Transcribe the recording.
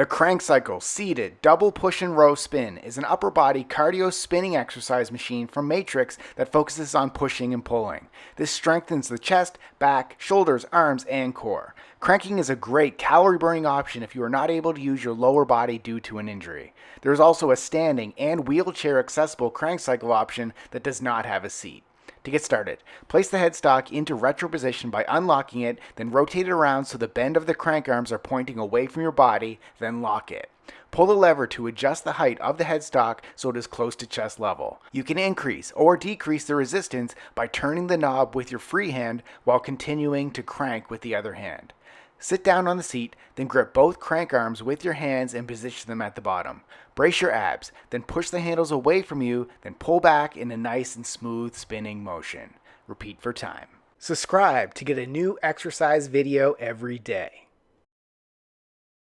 The Krankcycle seated double push and row spin is an upper body cardio spinning exercise machine from Matrix that focuses on pushing and pulling. This strengthens the chest, back, shoulders, arms, and core. Kranking is a great calorie burning option if you are not able to use your lower body due to an injury. There is also a standing and wheelchair accessible Krankcycle option that does not have a seat. To get started, place the headstock into retro position by unlocking it, then rotate it around so the bend of the crank arms are pointing away from your body, then lock it. Pull the lever to adjust the height of the headstock so it is close to chest level. You can increase or decrease the resistance by turning the knob with your free hand while continuing to crank with the other hand. Sit down on the seat, then grip both crank arms with your hands and position them at the bottom. Brace your abs, then push the handles away from you, then pull back in a nice and smooth spinning motion. Repeat for time. Subscribe to get a new exercise video every day.